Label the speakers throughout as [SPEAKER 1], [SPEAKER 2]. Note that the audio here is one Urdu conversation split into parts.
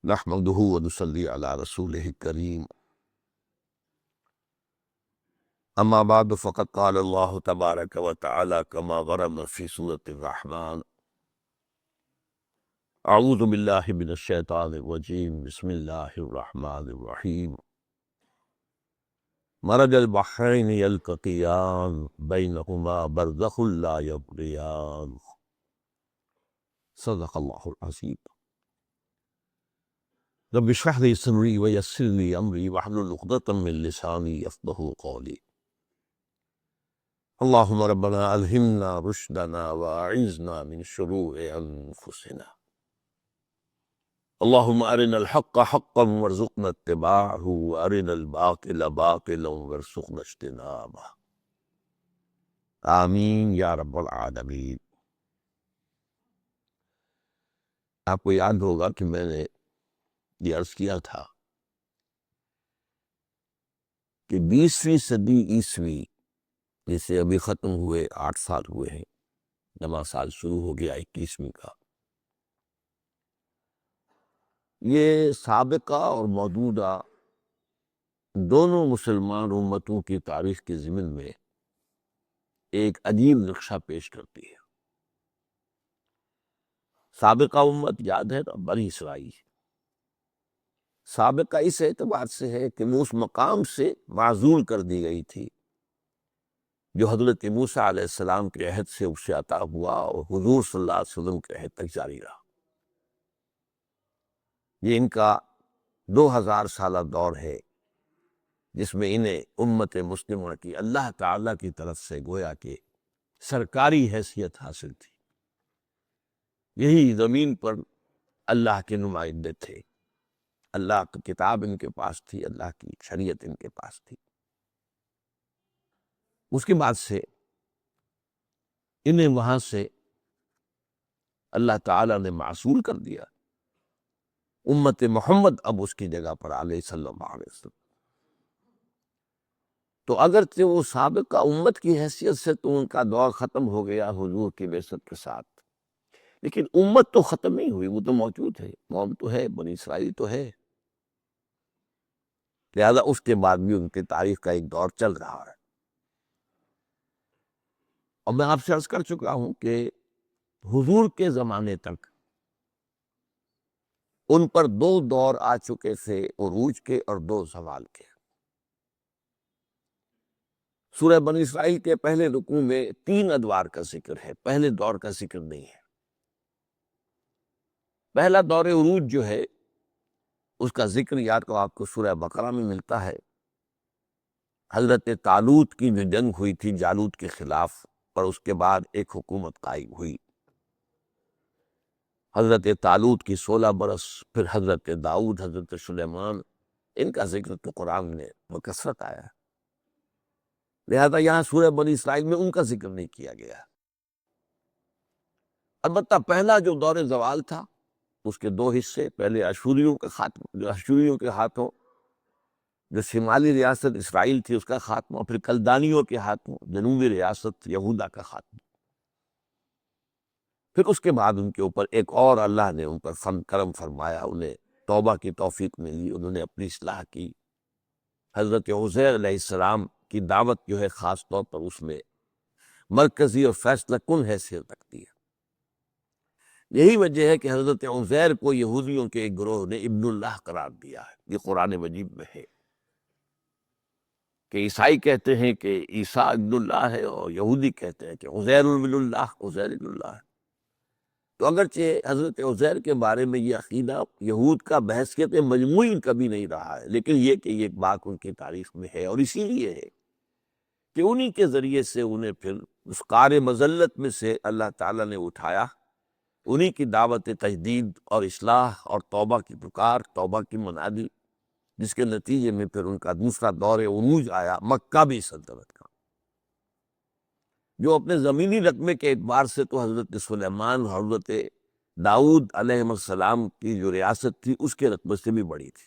[SPEAKER 1] نحمده ونصلي على رسوله الكريم اما بعد فقد قال الله تبارك وتعالى كما غرم في سورة الرحمن اعوذ بالله من الشيطان الرجيم بسم الله الرحمن الرحيم مرج البحرين يلتقيان بينهما برزخ لا يبغيان صدق الله العظيم رب اشرح لي صدري ويسر لي امري واحلل عقدة من لساني يفقهوا قولي اللهم ربنا ألهمنا رشدنا وأعذنا من شرور أنفسنا اللهم أرنا الحق حقا وارزقنا اتباعه وأرنا الباطل باطلا وارزقنا اجتنابه آمین یا رب العالمین۔ آپ کو یاد ہوگا کہ میں نے یہ عرض کیا تھا کہ 20ویں صدی عیسوی جسے ابھی ختم ہوئے 8 سال ہوئے ہیں، نواں سال شروع ہو گیا 21ویں کا، یہ سابقہ اور موجودہ دونوں مسلمان امتوں کی تاریخ کے ضمن میں ایک عجیب نقشہ پیش کرتی ہے۔ سابقہ امت یاد ہے نا، بنی اسرائیل۔ سابقہ اس اعتبار سے ہے کہ وہ اس مقام سے معزول کر دی گئی تھی جو حضرت موسیٰ علیہ السلام کے عہد سے اسے عطا ہوا اور حضور صلی اللہ علیہ وسلم کے عہد تک جاری رہا۔ یہ ان کا 2000 سالہ دور ہے جس میں انہیں امت مسلمہ کی اللہ تعالیٰ کی طرف سے گویا کہ سرکاری حیثیت حاصل تھی۔ یہی زمین پر اللہ کے نمائندے تھے، اللہ کی کتاب ان کے پاس تھی، اللہ کی شریعت ان کے پاس تھی۔ اس کے بعد سے انہیں وہاں سے اللہ تعالیٰ نے معزول کر دیا۔ امت محمد اب اس کی جگہ پر علیہ صلی اللہ علیہ وسلم۔ تو اگرچہ وہ سابقہ امت کی حیثیت سے تو ان کا دور ختم ہو گیا حضور کی بعثت کے ساتھ، لیکن امت تو ختم نہیں ہوئی، وہ تو موجود ہے، قوم تو ہے، بنی اسرائیل تو ہے، لہذا اس کے بعد بھی ان کی تاریخ کا ایک دور چل رہا ہے۔ اور میں آپ سے عرض کر چکا ہوں کہ حضور کے زمانے تک ان پر 2 دور آ چکے تھے، عروج کے اور 2 زوال کے۔ سورہ بنی اسرائیل کے پہلے رکوع میں 3 ادوار کا ذکر ہے، پہلے دور کا ذکر نہیں ہے۔ پہلا دور عروج جو ہے اس کا ذکر یاد کو آپ کو سورہ بقرہ میں ملتا ہے۔ حضرت طالوت کی جو جنگ ہوئی تھی جالوت کے خلاف، اور اس کے بعد ایک حکومت قائم ہوئی، حضرت طالوت کی 16 برس، پھر حضرت داؤد، حضرت سلیمان، ان کا ذکر تو قرآن میں بکثرت آیا ہے، لہذا یہاں سورہ بنی اسرائیل میں ان کا ذکر نہیں کیا گیا۔ البتہ پہلا جو دور زوال تھا اس کے 2 حصے، پہلے اشوریوں کا خاتمہ، جو اشوریوں کے ہاتھوں جو شمالی ریاست اسرائیل تھی اس کا خاتمہ، پھر کلدانیوں کے ہاتھوں جنوبی ریاست یہودا کا خاتمہ، پھر اس کے بعد ان کے اوپر ایک اور اللہ نے ان پر کرم فرمایا، انہیں توبہ کی توفیق ملی، انہوں نے اپنی اصلاح کی۔ حضرت عزیر علیہ السلام کی دعوت جو ہے خاص طور پر اس میں مرکزی اور فیصلہ کن حیثیت رکھتی ہے۔ یہی وجہ ہے کہ حضرت عزیر کو یہودیوں کے ایک گروہ نے ابن اللہ قرار دیا ہے، یہ قرآن مجید میں ہے کہ عیسائی کہتے ہیں کہ عیسیٰ ابن اللہ ہے، اور یہودی کہتے ہیں کہ عزیر ابن اللہ، عزیر ابن اللہ ہے۔ تو اگرچہ حضرت عزیر کے بارے میں یہ عقیدہ یہود کا بحثیت مجموعی کبھی نہیں رہا ہے، لیکن یہ کہ یہ ایک بات ان کی تاریخ میں ہے، اور اسی لیے ہے کہ انہی کے ذریعے سے انہیں پھر اس قعر مذلت میں سے اللہ تعالیٰ نے اٹھایا، انہی کی دعوت تجدید اور اصلاح اور توبہ کی پکار، توبہ کی منادی، جس کے نتیجے میں پھر ان کا دوسرا دور عروج آیا مکہ سلطنت کا، جو اپنے زمینی رقبے کے اعتبار سے تو حضرت سلیمان، حضرت داؤد علیہ السلام کی جو ریاست تھی اس کے رقبے سے بھی بڑی تھی۔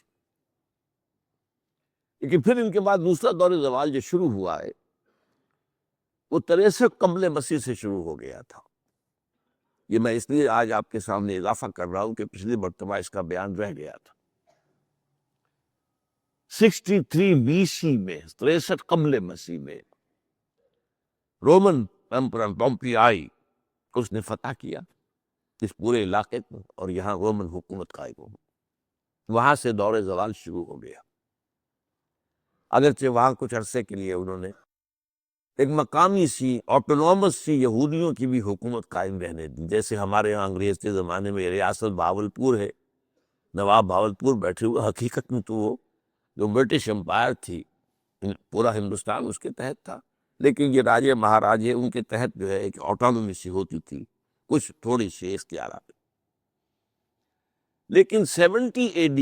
[SPEAKER 1] لیکن پھر ان کے بعد دوسرا دور زوال جو شروع ہوا ہے وہ 63 قبل مسیح سے شروع ہو گیا تھا۔ یہ میں اس لیے آج آپ کے سامنے اضافہ کر رہا ہوں کہ پچھلی مرتبہ اس کا بیان رہ گیا تھا۔ 63 BC میں، 63 قبل مسیح میں، رومن ایمپرر پومپیائی اس نے فتح کیا اس پورے علاقے کو، اور یہاں رومن حکومت قائم ہو گئی۔ وہاں سے دور زوال شروع ہو گیا۔ اگرچہ وہاں کچھ عرصے کے لیے انہوں نے ایک مقامی سی آٹونومس سی یہودیوں کی بھی حکومت قائم رہنے دی، جیسے ہمارے یہاں انگریز کے زمانے میں ریاست بہاولپور ہے، نواب بہاولپور بیٹھے ہوئے، حقیقت میں تو وہ جو برٹش امپائر تھی، پورا ہندوستان اس کے تحت تھا، لیکن یہ راجے مہاراجے ان کے تحت جو ہے ایک آٹونومی سی ہوتی تھی، کچھ تھوڑی سی اختیارات۔ لیکن 70 AD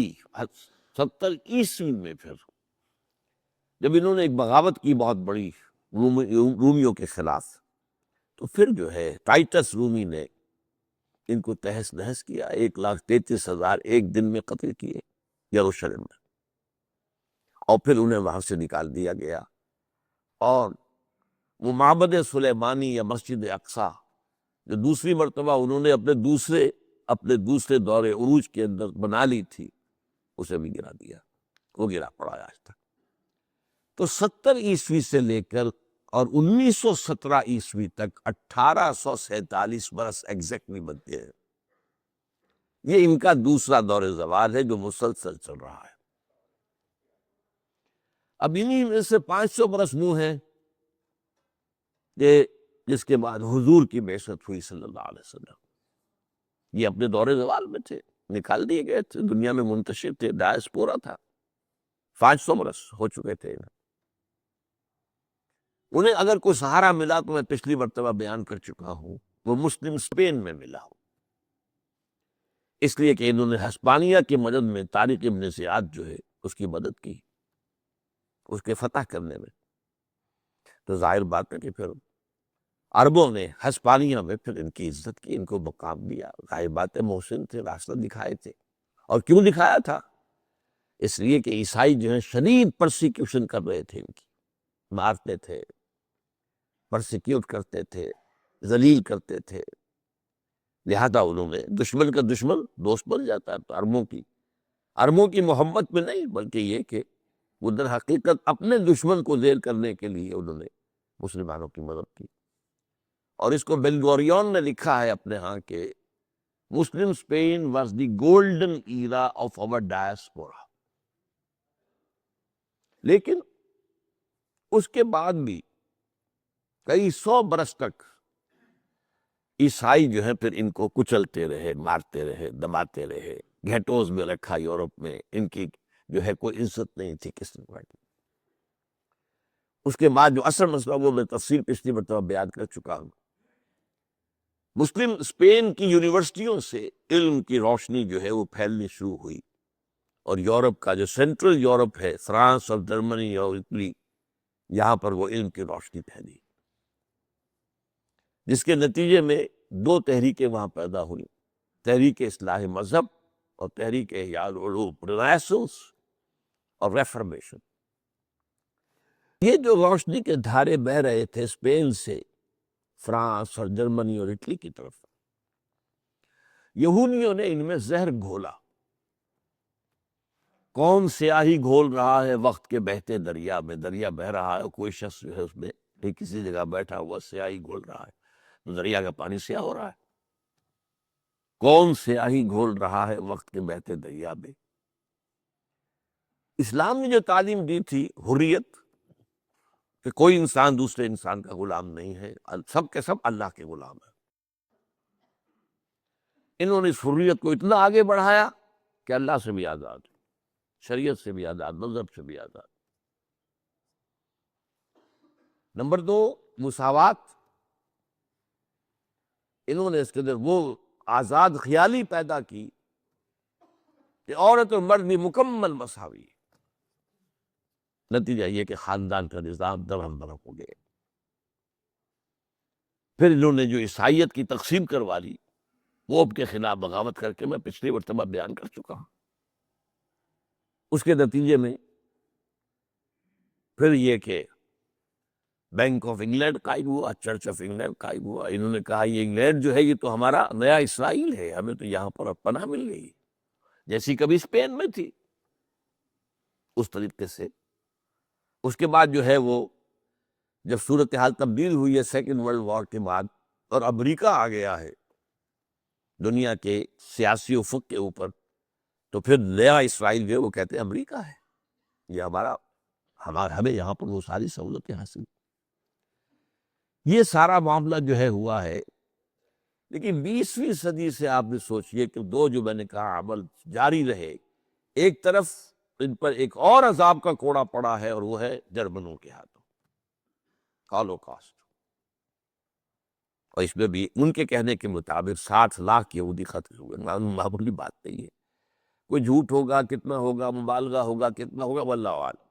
[SPEAKER 1] 70 عیسوی میں پھر جب انہوں نے ایک بغاوت کی بہت بڑی رومیوں کے خلاف، تو پھر جو ہے ٹائٹس رومی نے ان کو تہس نہس کیا، 1,33,000 ایک دن میں قتل کیے یروشلم میں، اور پھر انہیں وہاں سے نکال دیا گیا، اور وہ معبد سلیمانی یا مسجد اقصیٰ جو دوسری مرتبہ انہوں نے اپنے دوسرے دور عروج کے اندر بنا لی تھی، اسے بھی گرا دیا، وہ گرا پڑا ہے آج تک۔ تو 70 عیسوی سے لے کر اور 1917 عیسوی تک 1847 برس ایگزیکٹلی بنتے ہیں، یہ ان کا دوسرا دور زوال ہے جو مسلسل چل رہا ہے۔ اب انہی میں سے 500 برس نو ہیں کہ جس کے بعد حضور کی بعثت ہوئی صلی اللہ علیہ وسلم۔ یہ اپنے دور زوال میں تھے، نکال دیے گئے تھے، دنیا میں منتشر تھے، ڈائسپورا تھا، 500 برس ہو چکے تھے۔ انہیں اگر کوئی سہارا ملا تو میں پچھلی مرتبہ بیان کر چکا ہوں، وہ مسلم اسپین میں ملا ہو، اس لیے کہ انہوں نے ہسپانیہ کی مدد میں طارق ابن زیاد جو ہے اس کی مدد کی، اس کے فتح کرنے میں۔ تو ظاہر بات ہے کہ پھر عربوں نے ہسپانیہ میں پھر ان کی عزت کی، ان کو مقام دیا۔ ظاہر بات ہے محسن تھے، راستہ دکھائے تھے، اور کیوں دکھایا تھا؟ اس لیے کہ عیسائی جو ہیں شدید پرسیکیوشن کر رہے تھے، ان کی مارتے تھے، پرسیکیوٹ کرتے تھے، ذلیل کرتے تھے، لہذا انہوں نے دشمن کا دشمن دوست بن جاتا ہے۔ تو عربوں کی محبت میں نہیں، بلکہ یہ کہ وہ در حقیقت اپنے دشمن کو ذیل کرنے کے لیے انہوں نے مسلمانوں کی مدد کی۔ اور اس کو بن گوریون نے لکھا ہے اپنے ہاں کہ Muslim Spain was the golden era of our diaspora. لیکن اس کے بعد بھی کئی 100 برس تک عیسائی جو ہیں پھر ان کو کچلتے رہے، مارتے رہے، دباتے رہے، گھیٹوز میں رکھا یورپ میں، ان کی جو ہے کوئی عزت نہیں تھی کسی طرح کی۔ اس کے بعد جو اصل مسئلہ وہ میں تفصیل پچھلی مرتبہ بیان کر چکا ہوں، مسلم اسپین کی یونیورسٹیوں سے علم کی روشنی جو ہے وہ پھیلنی شروع ہوئی، اور یورپ کا جو سینٹرل یورپ ہے، فرانس اور جرمنی اور اٹلی، یہاں پر وہ علم کی روشنی پھیلی، جس کے نتیجے میں 2 تحریکیں وہاں پیدا ہوئیں، تحریک اصلاح مذہب اور تحریک احیاء العلوم، رینیسانس اور ریفارمیشن۔ یہ جو روشنی کے دھارے بہ رہے تھے اسپین سے فرانس اور جرمنی اور اٹلی کی طرف، یہودیوں نے ان میں زہر گھولا۔ کون سیاہی گھول رہا ہے وقت کے بہتے دریا میں؟ دریا بہ رہا ہے، کوئی شخص جو ہے اس میں کسی جگہ بیٹھا ہوا سیاہی گھول رہا ہے، تو دریا کا پانی سیاہ ہو رہا ہے۔ کون سیاہی گھول رہا ہے وقت کے بہتے دریا میں؟ اسلام نے جو تعلیم دی تھی حریت، کہ کوئی انسان دوسرے انسان کا غلام نہیں ہے، سب کے سب اللہ کے غلام ہیں، انہوں نے اس حریت کو اتنا آگے بڑھایا کہ اللہ سے بھی آزاد، شریعت سے بھی آزاد، مذہب سے بھی آزاد۔ نمبر 2، مساوات۔ انہوں نے اس کے اندر وہ آزاد خیالی پیدا کی کہ عورت اور مرد بھی مکمل مساوی۔ نتیجہ یہ کہ خاندان کا نظام درہم برہم ہو گئے۔ پھر انہوں نے جو عیسائیت کی تقسیم کروا لی، پوپ کے خلاف بغاوت کر کے میں پچھلی مرتبہ بیان کر چکا ہوں۔ اس کے نتیجے میں پھر یہ کہ بینک آف انگلینڈ قائم ہوا، چرچ آف انگلینڈ قائم ہوا۔ انہوں نے کہا یہ انگلینڈ جو ہے یہ تو ہمارا نیا اسرائیل ہے، ہمیں تو یہاں پر اب پناہ مل گئی جیسی کبھی اسپین میں تھی، اس طریقے سے۔ اس کے بعد جو ہے وہ جب صورتحال تبدیل ہوئی ہے سیکنڈ ورلڈ وار کے بعد، اور امریکہ آ گیا ہے دنیا کے سیاسی افق کے اوپر، تو پھر نیا اسرائیل جو ہے وہ کہتے ہیں امریکہ ہے، یہ ہمیں یہاں پر وہ ساری سہولتیں حاصل۔ یہ سارا معاملہ جو ہے ہوا ہے، لیکن 20ویں صدی سے آپ نے سوچئے کہ دو جو میں نے کہا عمل جاری رہے، ایک طرف ان پر ایک اور عذاب کا کوڑا پڑا ہے، اور وہ ہے جرمنوں کے ہاتھوں، ہالوکاسٹ۔ اور اس میں بھی ان کے کہنے کے مطابق 60 لاکھ یہودی قتل ہوئے، معمولی بات نہیں ہے۔ کوئی جھوٹ ہوگا، کتنا ہوگا، مبالغہ ہوگا، کتنا ہوگا، واللہ اعلم۔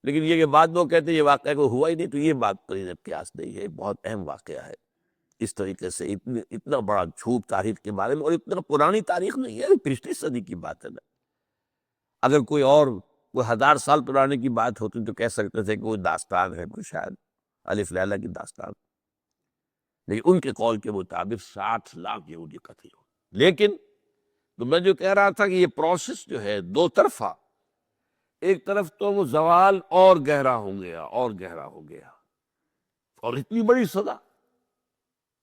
[SPEAKER 1] لیکن یہ کہ بعد لوگ کہتے ہیں یہ واقعہ کو ہوا ہی نہیں، تو یہ بات قریب قیاس نہیں ہے، بہت اہم واقعہ ہے۔ اس طریقے سے اتنا بڑا جھوٹ تاریخ کے بارے میں، اور اتنا پرانی تاریخ نہیں ہے، پچھلی صدی کی بات ہے نا۔ اگر کوئی 1000 سال پرانے کی بات ہوتی تو کہہ سکتے تھے کہ وہ داستان ہے، کوئی شاید الف لیلہ کی داستان، لیکن ان کے قول کے مطابق 60 لاکھ یہودی قتل ہوئے۔ لیکن تو میں جو کہہ رہا تھا کہ یہ پروسیس جو ہے دو طرفہ، ایک طرف تو وہ زوال اور گہرا ہو گیا، اور گہرا ہو گیا، اور اتنی بڑی سزا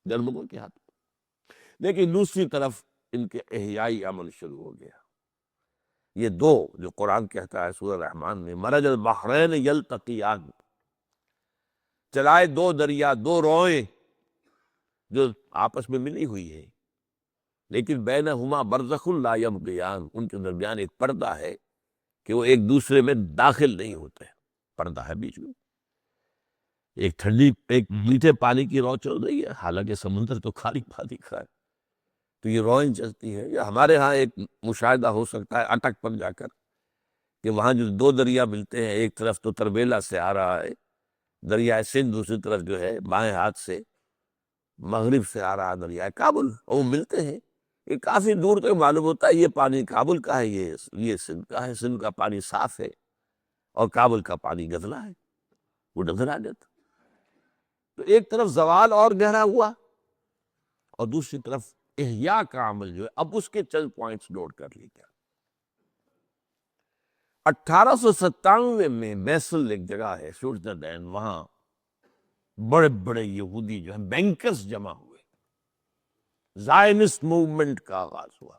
[SPEAKER 1] جرمنوں کے ہاتھ، لیکن دوسری طرف ان کے احیائی عمل شروع ہو گیا۔ یہ دو جو قرآن کہتا ہے سورہ رحمان میں، مرج البحرین یلتقیان، چلائے دو دریا، دو روئیں جو آپس میں ملی ہوئی ہے، لیکن بینہما برزخ لا یبغیان، ان کے درمیان ایک پردہ ہے کہ وہ ایک دوسرے میں داخل نہیں ہوتے، پردہ ہے بیچ میں۔ ایک ٹھنڈی، ایک میٹھے پانی کی رو چل رہی ہے، حالانکہ سمندر تو کھاری پانی کا ہے، تو یہ روئیں چلتی ہے۔ یا ہمارے ہاں ایک مشاہدہ ہو سکتا ہے اٹک پر جا کر، کہ وہاں جو دو دریا ملتے ہیں، ایک طرف تو تربیلا سے آ رہا ہے دریائے سندھ، دوسری طرف جو ہے بائیں ہاتھ سے مغرب سے آ رہا دریائے کابل، اور وہ ملتے ہیں۔ یہ کافی دور تک معلوم ہوتا ہے یہ پانی کابل کا ہے، یہ سندھ کا ہے، سندھ کا پانی صاف ہے، اور کابل کا پانی گدلا ہے، وہ نظر آ جاتا۔ تو ایک طرف زوال اور گہرا ہوا، اور دوسری طرف احیاء کا عمل جو ہے، اب اس کے چند پوائنٹس نوٹ کر لیجیے۔ 1897 میں بیسل ایک جگہ ہے سوئٹزرلینڈ، وہاں بڑے بڑے یہودی جو ہیں بینکرز جمع ہوئے، زائنسٹ موومنٹ کا آغاز ہوا۔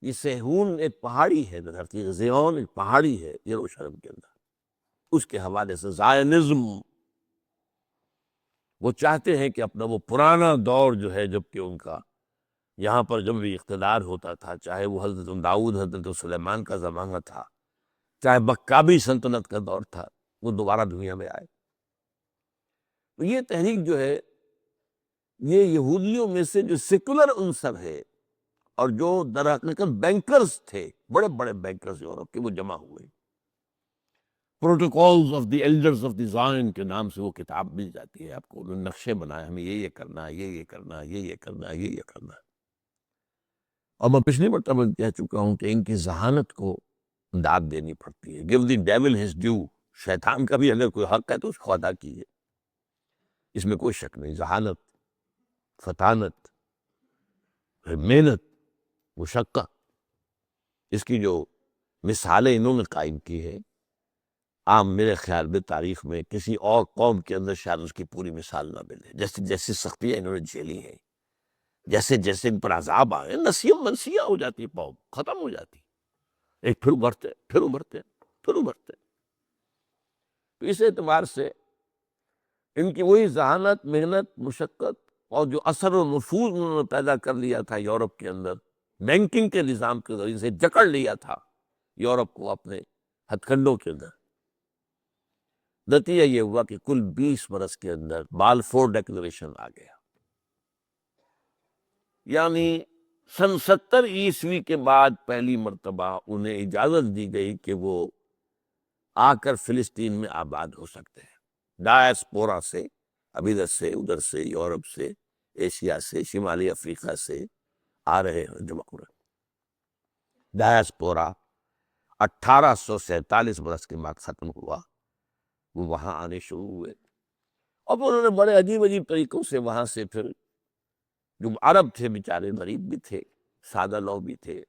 [SPEAKER 1] یہ سیہون ایک پہاڑی ہے، دھرتی زیون ایک پہاڑی ہے یروشلم کے اندر، اس کے حوالے سے زائنزم، وہ چاہتے ہیں کہ اپنا وہ پرانا دور جو ہے، جبکہ ان کا یہاں پر جب بھی اقتدار ہوتا تھا، چاہے وہ حضرت داؤد، حضرت سلیمان کا زمانہ تھا، چاہے مکابی سلطنت کا دور تھا، وہ دوبارہ دنیا میں آئے۔ تو یہ تحریک جو ہے، یہ یہودیوں میں سے جو سیکولر عنصر ہے، اور جو در حقیقت بینکرز تھے، بڑے بڑے بینکرز یورپ کے، وہ جمع ہوئے۔ Protocols of the elders of the Zion کے نام سے وہ کتاب مل جاتی ہے آپ کو، انہوں نے نقشے بنائے، ہمیں یہ کرنا ہے، یہ کرنا ہے، یہ کرنا ہے، یہ کرنا ہے۔ اور میں پچھلی مرتبہ کہہ چکا ہوں کہ ان کی ذہانت کو داد دینی پڑتی ہے۔ give the devil his due، شیطان کا بھی اگر کوئی حق ہے تو اس کو ادا کیجیے، اس میں کوئی شک نہیں۔ ذہانت، فطانت، محنت، مشقت، اس کی جو مثالیں انہوں نے قائم کی ہے، عام میرے خیال میں تاریخ میں کسی اور قوم کے اندر شاید اس کی پوری مثال نہ ملے۔ جیسے جیسے سختیاں انہوں نے جھیلی ہیں، جیسے جیسے ان پر عذاب آئے، نسیہ منسیہ ہو جاتی قوم، ختم ہو جاتی، ایک پھر ابھرتے، پھر ابھرتے، پھر ابھرتے۔ تو اس اعتبار سے ان کی وہی ذہانت، محنت، مشقت، اور جو اثر و نفوذ انہوں نے پیدا کر لیا تھا یورپ کے اندر، بینکنگ کے نظام کے ذریعے سے جکڑ لیا تھا یورپ کو اپنے ہتھ کنڈوں کے اندر، نتیجہ یہ ہوا کہ کل 20 برس کے اندر بالفور ڈیکلریشن آ گیا۔ یعنی سن 70 کے بعد پہلی مرتبہ انہیں اجازت دی گئی کہ وہ آ کر فلسطین میں آباد ہو سکتے ہیں، ڈائسپورا سے، اب ادھر سے ادھر سے، یورپ سے، ایشیا سے، شمالی افریقہ سے آ رہے ہیں جمع ہو رہے۔ ڈائسپورا 1847 برس کے بعد ختم ہوا، وہ وہاں آنے شروع ہوئے، اور پھر انہوں نے بڑے عجیب عجیب طریقوں سے وہاں سے پھر جو عرب تھے بیچارے غریب بھی تھے، سادہ لوگ بھی تھے،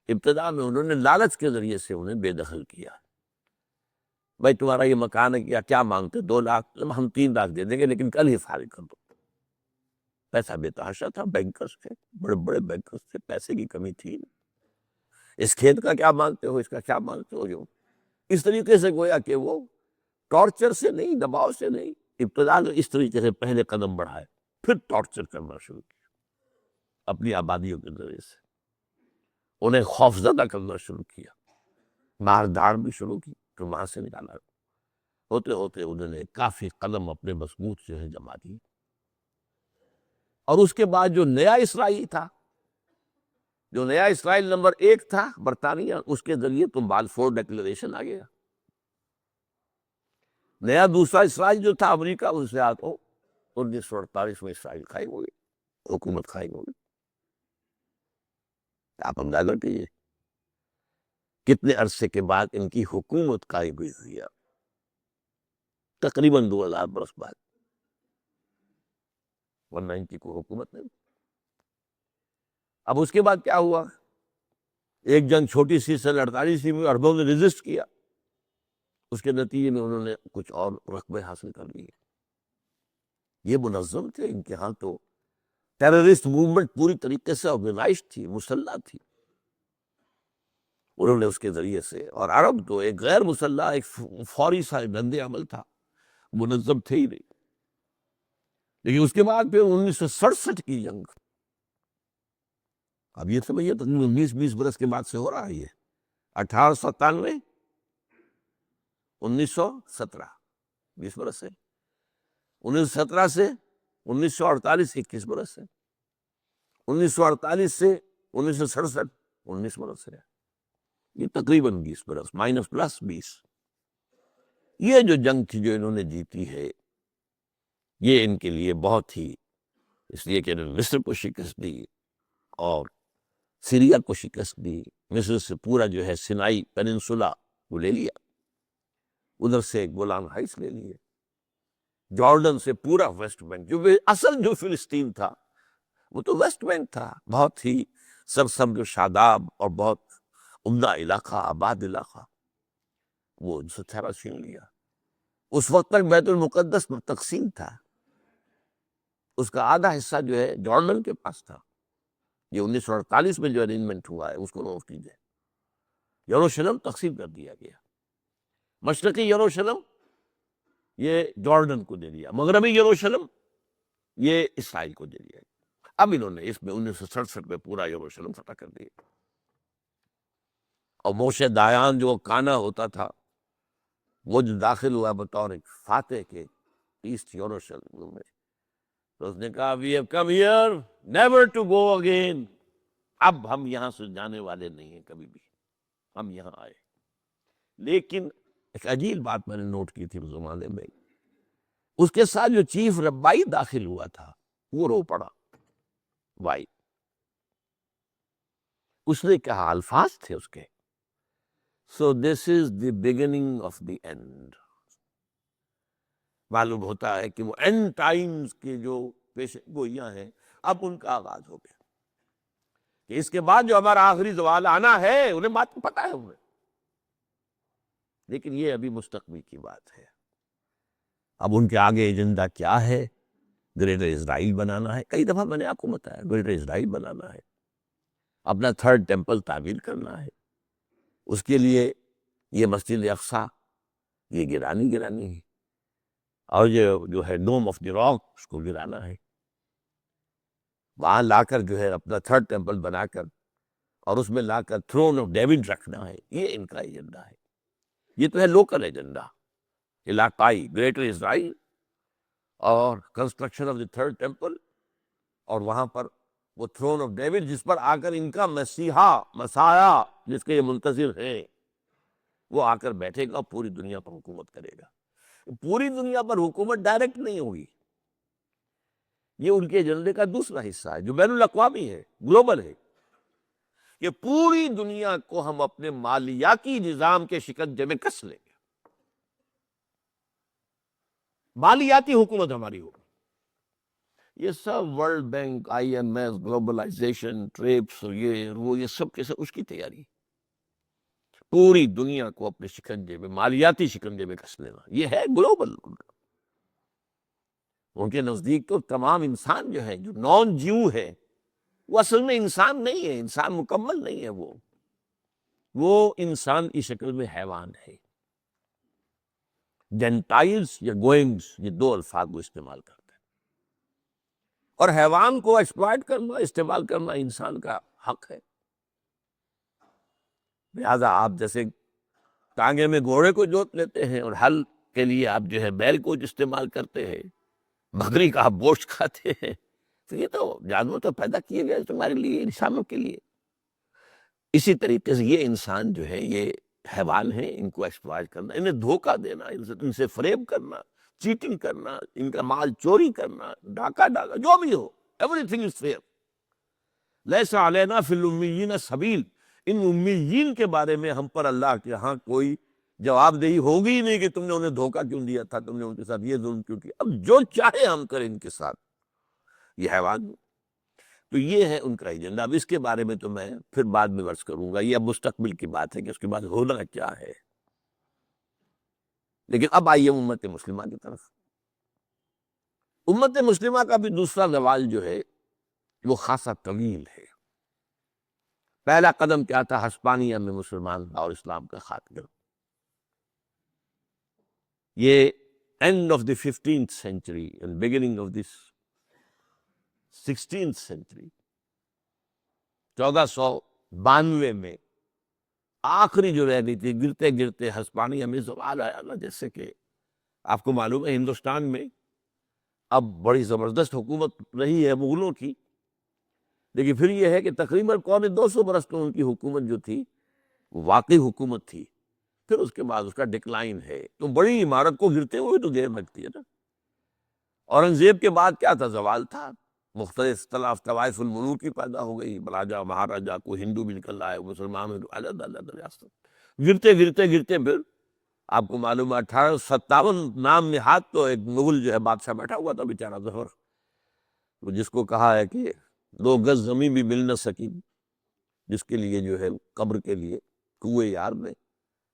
[SPEAKER 1] ابتدا میں انہوں نے لالچ کے ذریعے سے انہیں بے دخل کیا. بھائی تمہارا یہ مکان ہے، کیا مانگتے؟ 2 لاکھ. ہم 3 لاکھ دے دیں گے لیکن کل ہی فارغ کر دو. پیسہ بے تحاشا تھا، بینکرز تھے، بڑے بڑے بینکرز تھے، پیسے کی کمی تھی نہیں. اس کھیت کا کیا مانگتے ہو، اس کا کیا مانگتے ہو؟ جو اس طریقے سے گویا کہ وہ ٹارچر سے نہیں، دباؤ سے نہیں، ابتدا میں اس طریقے سے پہلے قدم بڑھائے، پھر ٹارچر کرنا شروع کیا اپنی آبادیوں کے ذریعے سے، انہیں خوف زدہ کرنا شروع کیا، مار داڑ بھی شروع کی، پھر وہاں سے نکالا. ہوتے ہوتے انہوں نے کافی قدم اپنے مضبوط جو ہے جما دی. اور اس کے بعد جو نیا اسرائیل تھا، جو نیا اسرائیل نمبر 1 تھا برطانیہ، اس کے ذریعے تو بالفور ڈیکلریشن آ گیا. نیا دوسرا اسرائیل جو تھا امریکہ، اس سے آتا 1948 میں اسرائیل قائم ہو گئی، حکومت قائم ہو گئی. آپ اندازہ کیجیے کتنے عرصے کے بعد ان کی حکومت قائم ہوئی ہے، تقریباً 2000 برس بعد، ورنہ ان کی کوئی حکومت نہیں. اب اس کے بعد کیا ہوا؟ ایک جنگ چھوٹی سی سن 48 میں عربوں نے ریزسٹ کیا، اس کے نتیجے میں انہوں نے کچھ اور رقبے حاصل کر لیے. یہ منظم تھے، ان کے ہاں تو ٹیررسٹ موومنٹ پوری طریقے سے آرگنائزڈ تھی، مسلح تھی. انہوں نے اس کے ذریعے سے، اور عرب تو ایک غیر مسلح، ایک فوری سا رد عمل تھا، منظم تھے ہی نہیں. لیکن اس کے بعد پھر 1967 کی جنگ، اب یہ سمجھیے تو 19-20 برس کے بعد سے ہو رہا ہے. یہ 1897 1917 20 برس ہے. 1917 سے 1948 21 برس ہے. 1948 سے 1967 19 برس ہے. یہ تقریباً 20 برس مائنس پلس 20. یہ جو جنگ تھی جو انہوں نے جیتی ہے، یہ ان کے لیے بہت ہی، اس لیے کہ انہوں نے مصر کو شکست دی اور سیریا کو شکست دی. مصر سے پورا جو ہے سینائی پیننسولا وہ لے لیا، ادھر سے گولان ہائٹس لے لیے، جارڈن سے پورا ویسٹ بینک، جو اصل جو فلسطین تھا وہ تو ویسٹ بینک تھا، بہت ہی سرسبز و شاداب اور بہت عمدہ علاقہ، آباد علاقہ، وہ ستھرا چھین لیا. اس وقت تک بیت المقدس میں تقسیم تھا، اس کا آدھا حصہ جو ہے جارڈن کے پاس تھا. یہ 1948 میں جو ارینجمنٹ ہوا ہے اس کو نوٹ کیجیے. یروشلم تقسیم کر دیا گیا، مشرقی یروشلم یہ جارڈن کو دے دیا، مغربی یروشلم یہ اسرائیل کو دے دیا. اب انہوں نے اس میں 1967 میں پورا یروشلم فتح کر دیا. اور موشے دایان جو کانا ہوتا تھا، وہ جو داخل ہوا بطور ایک فاتح کے ایسٹ یروشلم میں، تو اس نے کہا we have come here never to go again. اب ہم یہاں سے جانے والے نہیں ہیں کبھی بھی، ہم یہاں آئے. لیکن ایک عجیب بات میں نے نوٹ کی تھی اس زمانے میں، اس کے ساتھ جو چیف ربائی داخل ہوا تھا وہ رو پڑا. وائی؟ اس نے کہا، الفاظ تھے اس کے، so this is the beginning of the end. معلوم ہوتا ہے کہ وہ اینڈ ٹائمز کے جو پیش گوئیاں ہیں اب ان کا آغاز ہو گیا، کہ اس کے بعد جو ہمارا آخری زوال آنا ہے انہیں بات پتہ ہے انہیں. لیکن یہ ابھی مستقبل کی بات ہے. اب ان کے آگے ایجنڈا کیا ہے؟ گریٹر اسرائیل بنانا ہے. کئی دفعہ میں نے آپ کو بتایا گریٹر اسرائیل بنانا ہے، اپنا 3rd ٹیمپل تعمیر کرنا ہے. اس کے لیے یہ مسجد اقصیٰ یہ گرانی ہے، اور یہ جو ہے ڈوم آف دی راک اس کو گرانا ہے. وہاں لا کر جو ہے اپنا 3rd ٹیمپل بنا کر، اور اس میں لا کر تھرون آف ڈیوڈ رکھنا ہے. یہ ان کا ایجنڈا ہے. یہ تو ہے لوکل ایجنڈا، علاقائی، گریٹر اسرائیل اور construction of the 3rd temple, اور وہاں پر وہ تھرون آف ڈیوڈ جس پر آ کر ان کا مسیحا جس کے یہ منتظر ہیں وہ آ کر بیٹھے گا، پوری دنیا پر حکومت کرے گا. پوری دنیا پر حکومت ڈائریکٹ نہیں ہوگی، یہ ان کے ایجنڈے کا دوسرا حصہ ہے جو بین الاقوامی ہے، گلوبل ہے، کہ پوری دنیا کو ہم اپنے مالیاتی نظام کے شکنجے میں کس لیں گے. مالیاتی حکومت ہماری ہو. یہ سب world bank, I M F, globalisation, TRIPS, یہ سب کے سب اس کی تیاری. پوری دنیا کو اپنے شکنجے میں، مالیاتی شکنجے میں کس لینا، یہ ہے گلوبل. ان کے نزدیک تو تمام انسان جو ہے، جو نان جیو ہے، وہ اصل میں انسان نہیں ہے، انسان مکمل نہیں ہے. وہ انسان کی شکل میں حیوان ہے. جینٹائلز یا گوئنگز، یہ دو الفاظ وہ استعمال کرتے ہیں. اور حیوان کو ایکسپلائٹ کرنا، استعمال کرنا انسان کا حق ہے. لہذا آپ جیسے ٹانگے میں گھوڑے کو جوت لیتے ہیں اور حل کے لیے آپ جو ہے بیل کو استعمال کرتے ہیں، بکری کا آپ گوشت کھاتے ہیں، تو یہ تو جانور تو پیدا کیے گئے تمہارے لیے، انسانوں کے لیے. اسی طریقے سے یہ انسان جو ہے، یہ حیوان ہیں، ان کو ایکسپلائٹ کرنا، انہیں دھوکہ دینا، ان سے فریب کرنا، چیٹنگ کرنا، ان کا مال چوری کرنا، ڈاکہ ڈالا، جو بھی ہو، ایوری تھنگ از فیئر. لیس علینا فی الامیین سبیل. ان امیین کے بارے میں ہم پر اللہ کے ہاں کوئی جواب دہی ہوگی ہی نہیں کہ تم نے انہیں دھوکہ کیوں دیا تھا، تم نے ان کے ساتھ یہ ظلم کیوں کیا. اب جو چاہے ہم کریں ان کے ساتھ، یہ حیوان. تو یہ ہے ان کا ایجنڈا. اب اس کے بارے میں تو میں پھر بعد میں عرض کروں گا، یہ اب مستقبل کی بات ہے کہ اس کے بعد ہونا کیا ہے. لیکن اب آئیے امت مسلمہ کی طرف. امت مسلمہ کا بھی دوسرا زوال جو ہے وہ خاصا طویل ہے. پہلا قدم کیا تھا؟ ہسپانیہ میں مسلمان اور اسلام کا خاتمہ. یہ and of the 15th century and beginning of this 16th century، 1492 میں آخری جو رہ گئی تھی، گرتے گرتے ہسپانیہ میں زوال آیا نا. جیسے کہ آپ کو معلوم ہے ہندوستان میں اب بڑی زبردست حکومت رہی ہے مغلوں کی، لیکن پھر یہ ہے کہ تقریباً 200 برس تو ان کی حکومت جو تھی وہ واقعی حکومت تھی. پھر اس کے بعد اس کا ڈکلائن ہے. تو بڑی عمارت کو گرتے ہوئے تو دیر لگتی ہے نا. اورنگزیب کے بعد کیا تھا؟ زوال تھا. مختلف طوائف الملوک کی پیدا ہو گئی، راجا مہاراجا، کو ہندو بھی نکل رہا ہے، مسلمان الگ الگ ریاست. گرتے گرتے گرتے پھر آپ کو معلوم ہے 1857 نام نہاد تو ایک مغل جو ہے بادشاہ بیٹھا ہوا تھا بیچارہ ظفر، جس کو کہا ہے کہ 2 گز زمین بھی مل نہ سکی، جس کے لیے جو ہے قبر کے لیے کوئے یار میں،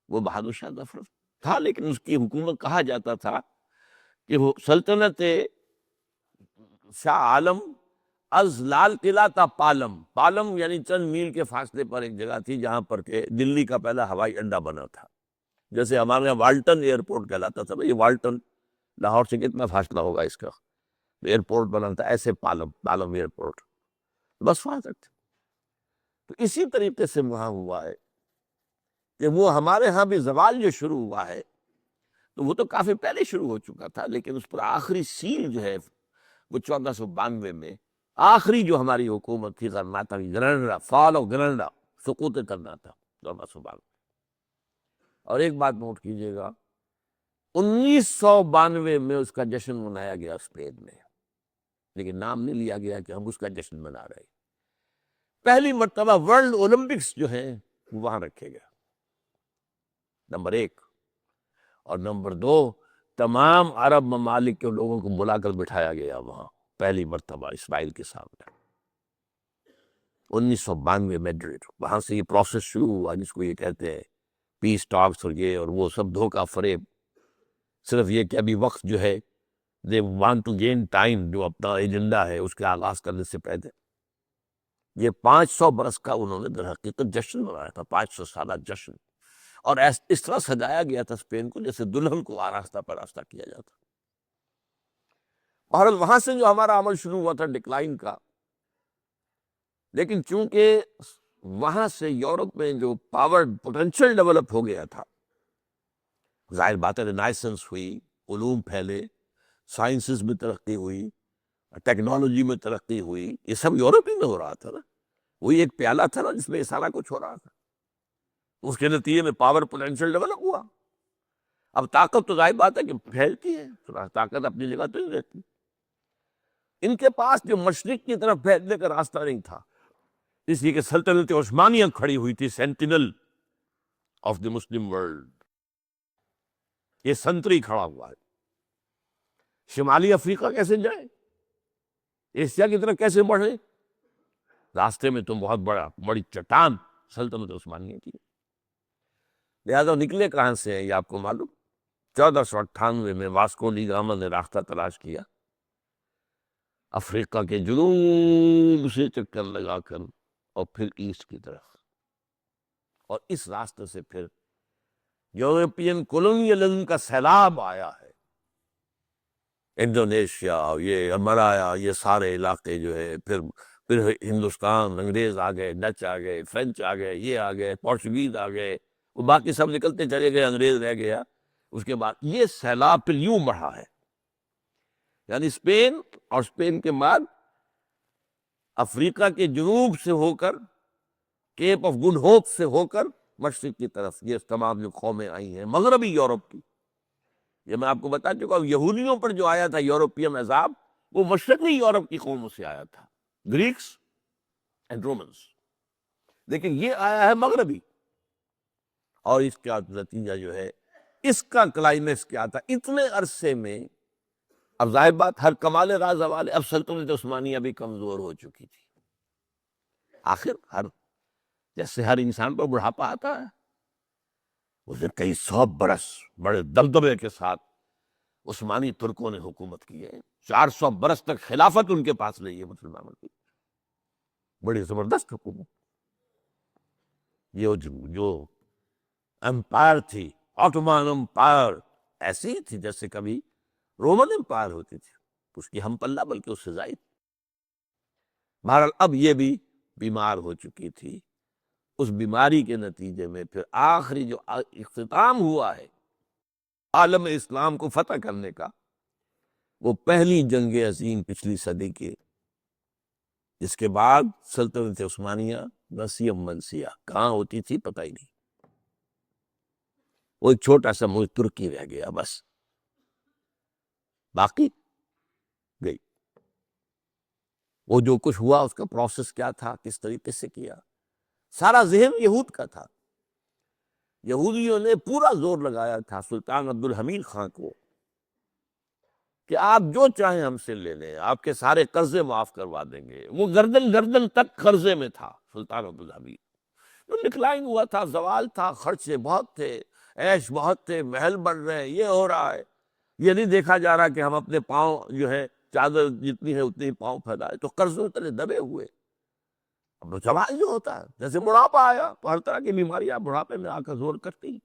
[SPEAKER 1] وہ بہادر شاہ ظفر تھا. لیکن اس کی حکومت کہا جاتا تھا کہ وہ سلطنت شاہ عالم از لال قلعہ تا پالم. پالم یعنی چند میل کے فاصلے پر ایک جگہ تھی جہاں پر کہ دلی کا پہلا ہوائی اڈا بنا تھا. جیسے ہمارے یہاں والٹن ایئرپورٹ کہلاتا تھا، یہ والٹن لاہور سے کتنا فاصلہ ہوگا اس کا، ایئرپورٹ بنا تھا. ایسے پالم ایئرپورٹ بس وہاں تک تھا. تو اسی طریقے سے وہاں ہوا ہے کہ وہ ہمارے ہاں بھی زوال جو شروع ہوا ہے تو وہ تو کافی پہلے شروع ہو چکا تھا، لیکن اس پر آخری سیل جو ہے وہ 1492 میں آخری جو ہماری حکومت تھی غرناطہ کی، گرناڈا، فال آف گرناڈا، سقوط کرناٹا 1492. اور ایک بات نوٹ کیجئے گا، 1992 میں اس کا جشن منایا گیا اسپین میں، لیکن نام نہیں لیا گیا کہ ہم اس کا جشن منا رہے ہیں. پہلی مرتبہ ورلڈ اولمپکس جو ہیں وہاں رکھے گئے، نمبر 1. اور نمبر 2، تمام عرب ممالک کے لوگوں کو بلا کر بٹھایا گیا وہاں پہلی مرتبہ اسرائیل کے سامنے. 1992 میڈرڈ، وہاں سے یہ پروسیس شروع ہوا جس کو یہ کہتے ہیں پیس ٹاکس، اور یہ اور وہ سب دھوکہ فریب. صرف یہ کہ ابھی وقت جو ہے they want to gain time، جو اپنا ایجنڈا ہے اس کے آغاز کرنے سے پہلے یہ 500 برس کا انہوں نے در حقیقت جشن منایا تھا، 500 سالہ جشن. اور اس طرح سجایا گیا تھا اسپین کو جیسے دلہن کو آراستہ پراستہ کیا جاتا. اور وہاں سے جو ہمارا عمل شروع ہوا تھا ڈکلائن کا، لیکن چونکہ وہاں سے یورپ میں جو پاور پوٹینشل ڈیولپ ہو گیا تھا، ظاہر بات ہے رینائسنس ہوئی، علوم پھیلے، سائنسز میں ترقی ہوئی، ٹیکنالوجی میں ترقی ہوئی، یہ سب یورپ ہی میں ہو رہا تھا نا. وہی ایک پیالہ تھا نا جس میں یہ سارا کچھ ہو رہا تھا. اس کے نتیجے میں پاور پوٹینشل ڈیولپ ہوا. اب طاقت تو ظاہر بات ہے کہ پھیلتی ہے، طاقت اپنی جگہ تو نہیں رہتی. ان کے پاس جو مشرق کی طرف پھیلنے کا راستہ نہیں تھا، اس لیے کہ سلطنت عثمانیہ کھڑی ہوئی تھی، sentinel of the Muslim world. یہ سنتری کھڑا ہوا ہے. شمالی افریقہ کیسے جائیں؟ ایشیا کی طرف کیسے بڑھیں؟ راستے میں تو بہت بڑی چٹان سلطنت عثمانیہ کی۔ لہذا نکلے کہاں سے ہیں یہ آپ کو معلوم؟ 1498 میں واسکو ڈی گاما نے راستہ تلاش کیا، افریقہ کے جنوب سے چکر لگا کر اور پھر ایسٹ کی طرف، اور اس راستے سے پھر یورپین کولونیلزم کا سیلاب آیا ہے۔ انڈونیشیا، یہ ملایا، یہ سارے علاقے جو ہے، پھر ہندوستان، انگریز آ گئے، ڈچ آ گئے، فرینچ آ گئے، یہ آ گئے، پورچوگیز آ گئے، وہ باقی سب نکلتے چلے گئے، انگریز رہ گیا۔ اس کے بعد یہ سیلاب پھر یوں بڑھا ہے، یعنی اسپین، اور اسپین کے بعد افریقہ کے جنوب سے ہو کر، کیپ آف گڈ ہوپ سے ہو کر مشرق کی طرف یہ تمام جو قومیں آئی ہیں مغربی یورپ کی۔ یہ میں آپ کو بتا چکا ہوں، یہودیوں پر جو آیا تھا یورپین عذاب، وہ مشرقی یورپ کی قوموں سے آیا تھا، گریکس اینڈ رومنس، لیکن یہ آیا ہے مغربی۔ اور اس کا نتیجہ جو ہے، اس کا کلائمیکس کیا تھا؟ اتنے عرصے میں اب ظاہر بات، ہر کمال راز والے، اب سلطنت عثمانیہ بھی کمزور ہو چکی تھی۔ آخر جیسے ہر انسان پر بڑھاپا آتا ہے، اسے کئی 100 برس بڑے دبدبے کے ساتھ عثمانی ترکوں نے حکومت کی ہے، 400 برس تک خلافت ان کے پاس رہی ہے مسلمانوں کی، بڑی زبردست حکومت۔ یہ جو امپائر تھی، آٹومان امپائر، ایسی ہی تھی جیسے کبھی رومن امپائر ہوتی تھی، اس کی ہم پلہ بلکہ اس سے زائد۔ بہرحال اب یہ بھی بیمار ہو چکی تھی، اس بیماری کے نتیجے میں پھر آخری جو اختتام ہوا ہے عالم اسلام کو فتح کرنے کا، وہ پہلی جنگ عظیم پچھلی صدی کی، جس کے بعد سلطنت عثمانیہ نسیہ منسیہ کہاں ہوتی تھی پتہ ہی نہیں، وہ ایک چھوٹا سا ملک ترکی رہ گیا بس، باقی گئی۔ وہ جو کچھ ہوا اس کا پروسیس کیا تھا، کس طریقے سے کیا، سارا ذہن یہود کا تھا۔ یہودیوں نے پورا زور لگایا تھا سلطان عبد الحمید خان کو کہ آپ جو چاہیں ہم سے لے لیں، آپ کے سارے قرضے معاف کروا دیں گے۔ وہ گردن تک قرضے میں تھا سلطان عبد الحمید، جو ڈکلائن ہوا تھا، زوال تھا، خرچے بہت تھے، عیش بہت تھے، محل بن رہے ہیں، یہ ہو رہا ہے، یہ نہیں دیکھا جا رہا کہ ہم اپنے پاؤں جو ہے چادر جتنی ہے اتنی پاؤں پھیلائے، تو قرضوں تلے دبے ہوئے۔ اب تو زوال جو ہوتا ہے، جیسے بڑھاپا آیا تو ہر طرح کی بیماریاں بڑھاپے میں آ کر زور کرتی،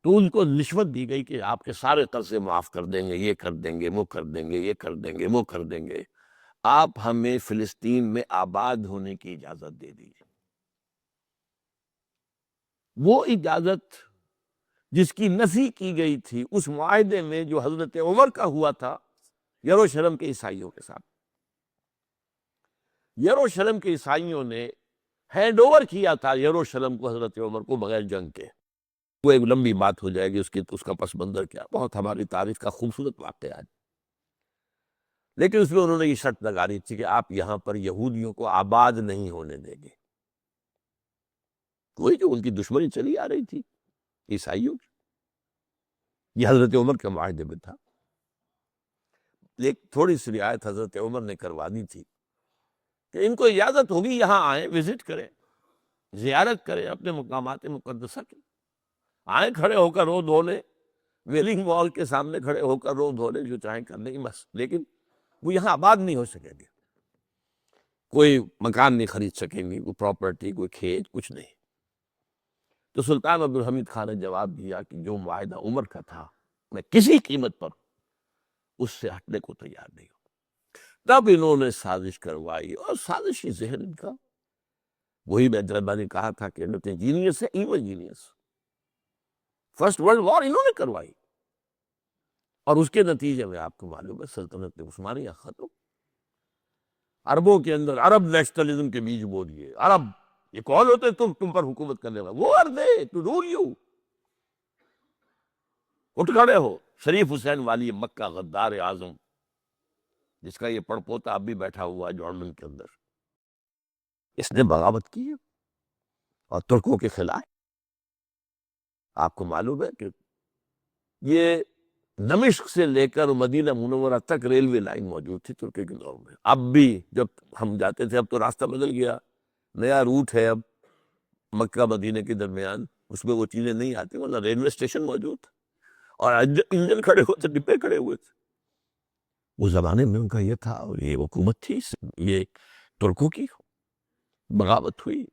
[SPEAKER 1] تو ان کو رشوت دی گئی کہ آپ کے سارے قرضے معاف کر دیں گے، یہ کر دیں گے، وہ کر دیں گے، یہ کر دیں گے، وہ کر دیں گے، آپ ہمیں فلسطین میں آباد ہونے کی اجازت دے دیجیے۔ وہ اجازت جس کی نفی کی گئی تھی اس معاہدے میں جو حضرت عمر کا ہوا تھا یروشلم کے عیسائیوں کے ساتھ، یروشلم کے عیسائیوں نے ہینڈ اوور کیا تھا یروشلم کو حضرت عمر کو بغیر جنگ کے۔ وہ ایک لمبی بات ہو جائے گی، اس کا پس منظر کیا، بہت ہماری تاریخ کا خوبصورت واقعہ ہے، لیکن اس میں انہوں نے یہ شرط لگا دی تھی کہ آپ یہاں پر یہودیوں کو آباد نہیں ہونے دیں گے۔ وہی جو ان کی دشمنی چلی آ رہی تھی عیسائیوں کی، یہ حضرت عمر کے معاہدے میں تھا۔ ایک تھوڑی سی رعایت حضرت عمر نے کروا دی تھی کہ ان کو اجازت ہوگی یہاں آئیں، وزٹ کریں، زیارت کریں، اپنے مقامات مقدسہ کی، آئیں، کھڑے ہو کر رو دھو لیں، ویلنگ وال کے سامنے کھڑے ہو کر رو دھو لیں، جو چاہیں کر لیں بس، لیکن وہ یہاں آباد نہیں ہو سکیں گے، کوئی مکان نہیں خرید سکیں گے، کوئی پراپرٹی، کوئی کھیت، کچھ نہیں۔ تو سلطان عبد الحمید خان نے جواب دیا کہ جو معاہدہ عمر کا تھا میں کسی قیمت پر اس سے ہٹنے کو تیار نہیں ہوں۔ تب انہوں نے سازش کروائی، اور سازشی ذہن ان کا، وہی میں نے کہا تھا کہ جینیس ہے، even genius, first world war انہوں نے کروائی، اور اس کے نتیجے میں آپ کو معلوم ہے سلطنت عثمانیہ ختم۔ عربوں کے اندر عرب نیشنلزم کے بیج بو دیے، عرب یہ کون ہوتے تم پر حکومت کرنے والا، وہ اردے ٹو رول یو، اٹھ کھڑے ہو۔ شریف حسین والی مکہ غدار اعظم، جس کا یہ پڑپوتا اب بھی بیٹھا ہوا ہے جارڈن کے اندر، اس نے بغاوت کی ہے اور ترکوں کے خلاف۔ آپ کو معلوم ہے کہ یہ دمشق سے لے کر مدینہ منورہ تک ریلوے لائن موجود تھی ترکی کے دور میں. اب بھی جب ہم جاتے تھے، اب تو راستہ بدل گیا، نیا روٹ ہے اب مکہ مدینہ کے درمیان، اس میں وہ چیزیں نہیں آتی، ورنہ ریلوے اسٹیشن موجود تھا اور انجن کھڑے ہوتے، ڈبے کھڑے ہوئے تھے. اس زمانے میں ان کا یہ تھا، یہ حکومت تھی، یہ ترکوں کی بغاوت ہوئی،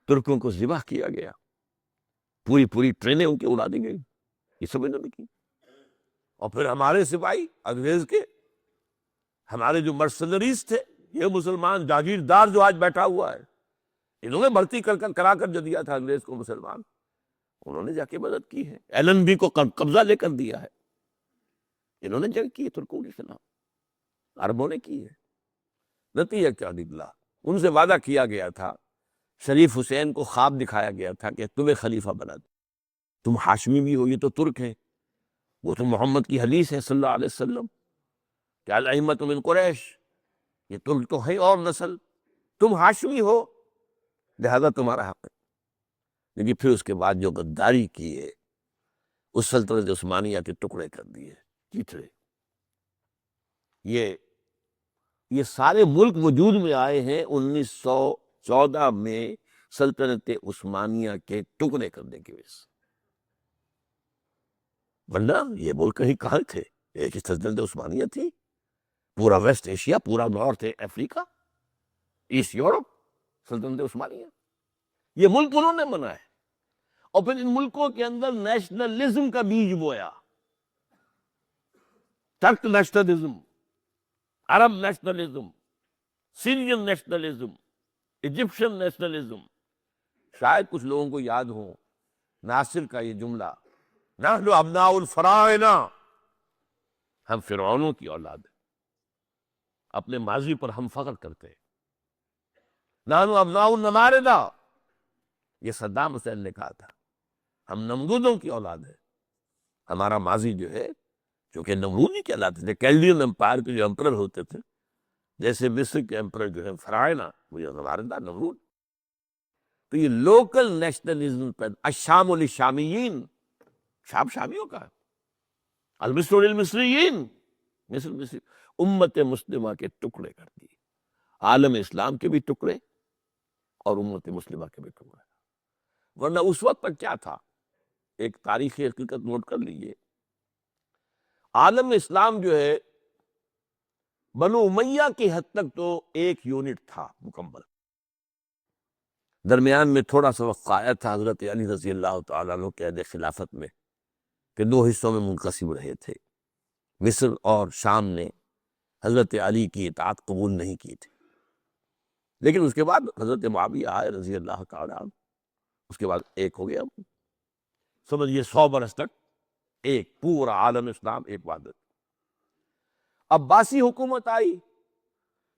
[SPEAKER 1] ترکوں کو ذبح کیا گیا، پوری ٹرینیں ان کی اڑا دی گئی، یہ سب انہوں نے کی. اور پھر ہمارے سپاہی انگریز کے، ہمارے جو مرسنریز تھے، یہ مسلمان جاگیردار جو آج بیٹھا ہوا ہے، انہوں نے بھرتی کرا کر جو دیا تھا انگریز کو مسلمان، انہوں نے جا کے مدد کی ہے. ایلن بی کو قبضہ لے کر دیا ہے، انہوں نے جنگ کی ترکوں کے خلاف، عربوں نے کی ہے. نتیجہ کیا نکلا؟ ان سے وعدہ کیا گیا تھا، شریف حسین کو خواب دکھایا گیا تھا کہ تمہیں خلیفہ بنا دیں، تم ہاشمی بھی ہو، یہ تو ترک ہیں، وہ تو محمد کی حدیث ہے صلی اللہ علیہ وسلم کہ الائمۃ من قریش، یہ ترک تو ہے اور نسل، تم ہاشمی ہو، لہذا تمہارا حق ہے. لیکن پھر اس کے بعد جو غداری کی ہے، اس سلطنت عثمانیہ کے ٹکڑے کر دیے چیتڑے. یہ سارے ملک وجود میں آئے ہیں 1914 میں سلطنت عثمانیہ کے ٹکڑے کرنے کی وجہ سے، ورنہ یہ ملک کہیں کہاں تھے؟ ایک ہی سلطنت عثمانیہ تھی، پورا ویسٹ ایشیا، پورا نارتھ افریقہ، ایسٹ یورپ، سلطنت عثمانیہ. یہ ملک انہوں نے بنائے، اور پھر ان ملکوں کے اندر نیشنلزم کا بیج بویا، ترک نیشنلزم، عرب نیشنلزم، سیرین نیشنلزم، ایجپشن نیشنلزم. شاید کچھ لوگوں کو یاد ہو ناصر کا یہ جملہ، نحن ابناء الفراعنہ، ہم فرعونوں کی اولاد ہیں، اپنے ماضی پر ہم فخر کرتے ہیں. نحن ابناء النماردہ، یہ صدام حسین نے کہا تھا، ہم نمرودوں کی اولاد ہیں. ہمارا ماضی جو ہے، چونکہ نمرودی کہلاتے تھے، کیلڈین امپائر کے جو امپرر ہوتے تھے، جیسے مصر کے امپرر جو ہے فراعنہ، وہ نماردہ، نمرود. تو یہ لوکل نیشنلزم پر، الشام للشامیین، شام شامیوں کا ہے، المصر للمصریین، مصر مصری. امت مسلمہ کے ٹکڑے کر دیے، عالم اسلام کے بھی ٹکڑے اور امت مسلمہ کے بھی ٹکڑے. ورنہ اس وقت پر کیا تھا؟ ایک تاریخی حقیقت نوٹ کر لیجیے، عالم اسلام جو ہے بنو امیہ کی حد تک تو ایک یونٹ تھا مکمل. درمیان میں تھوڑا سا وقت آیا تھا حضرت علی رضی اللہ تعالیٰ عنہ کے عہد خلافت میں کہ دو حصوں میں منقسم رہے تھے. مصر اور شام نے حضرت علی کی اطاعت قبول نہیں کی تھی، لیکن اس کے بعد حضرت معاویہ آئے رضی اللہ تعالیٰ عنہ، اس کے بعد ایک ہو گیا. سمجھیے 100 برس تک ایک پورا عالم اسلام ایک وحدت. عباسی حکومت آئی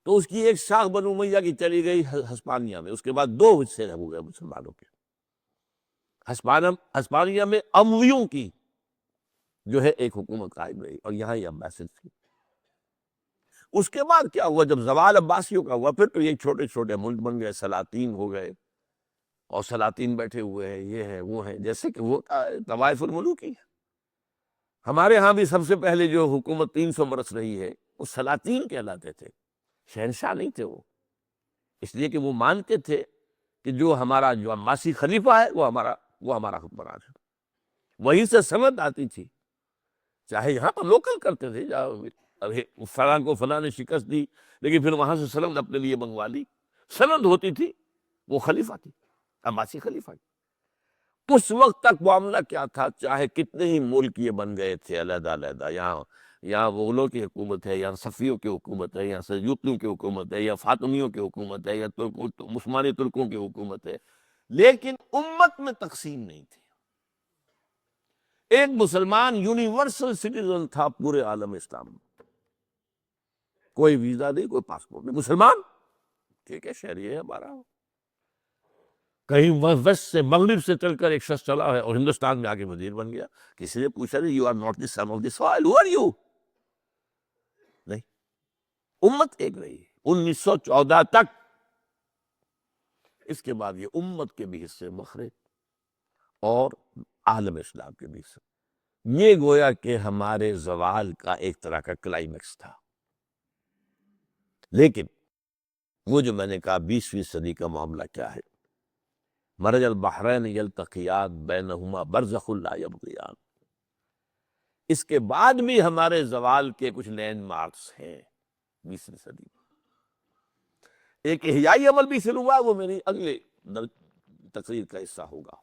[SPEAKER 1] تو اس کی ایک شاخ بنو امیہ کی چلی گئی ہسپانیہ میں، اس کے بعد دو حصے ہو گئے مسلمانوں کے. ہسپانیہ میں امویوں کی جو ہے ایک حکومت قائم رہی، اور یہاں یہ عباسیوں تھی. اس کے بعد کیا ہوا؟ جب زوال عباسیوں کا ہوا، پھر تو یہ چھوٹے چھوٹے ملک بن گئے، سلاطین ہو گئے، اور سلاطین بیٹھے ہوئے ہیں، یہ ہے وہ ہے، جیسے کہ وہ طوائف الملوکی ہے. ہمارے ہاں بھی سب سے پہلے جو حکومت 300 برس رہی ہے، وہ سلاطین کہلاتے تھے، شہنشاہ نہیں تھے وہ، اس لیے کہ وہ مانتے تھے کہ جو ہمارا جو عباسی خلیفہ ہے وہ ہمارا حکمران ہے. وہیں سے سند آتی تھی، چاہے یہاں پر لوکل کرتے تھے، فلاں کو فلاں نے شکست دی، لیکن پھر وہاں سے سند اپنے لیے منگوا لی. سند ہوتی تھی، وہ خلیفہ تھی، عباسی خلیفہ کی. اس وقت تک معاملہ کیا تھا؟ چاہے کتنے ہی ملک یہ بن گئے تھے علیحدہ علیحدہ، یہاں مغلوں کی حکومت ہے، یہاں صفیوں کی حکومت ہے، یہاں سلجوقیوں کی حکومت ہے، یا فاطمیوں کی حکومت ہے، یا عثمانی ترکوں کی حکومت ہے، لیکن امت میں تقسیم نہیں تھی. ایک مسلمان یونیورسل سٹیزن تھا پورے عالم اسلام میں، کوئی ویزا نہیں، کوئی پاسپورٹ نہیں، مسلمان ٹھیک ہے، شہری ہے ہمارا. کہیں ویسٹ سے مغرب سے چل کر ایک شخص چلا ہے اور ہندوستان میں آگے وزیر بن گیا، کسی نے پوچھا نہیں you are not the son of the soil, who are you? نہیں، امت ایک رہی 1914 تک. اس کے بعد یہ امت کے بھی حصے مخرج اور عالم اسلام کے بھی حصے. یہ گویا کہ ہمارے زوال کا ایک طرح کا کلائمیکس تھا. لیکن وہ جو میں نے کہا 20ویں صدی کا معاملہ کیا ہے، مرج البحرین یلتقیان بینہما برزخ لا یبغیان، اس کے بعد بھی ہمارے زوال کے کچھ لینڈ مارکس ہیں 20ویں صدی میں. ایک احیائی عمل بھی شروع ہوا، وہ میری اگلے تقریر کا حصہ ہوگا.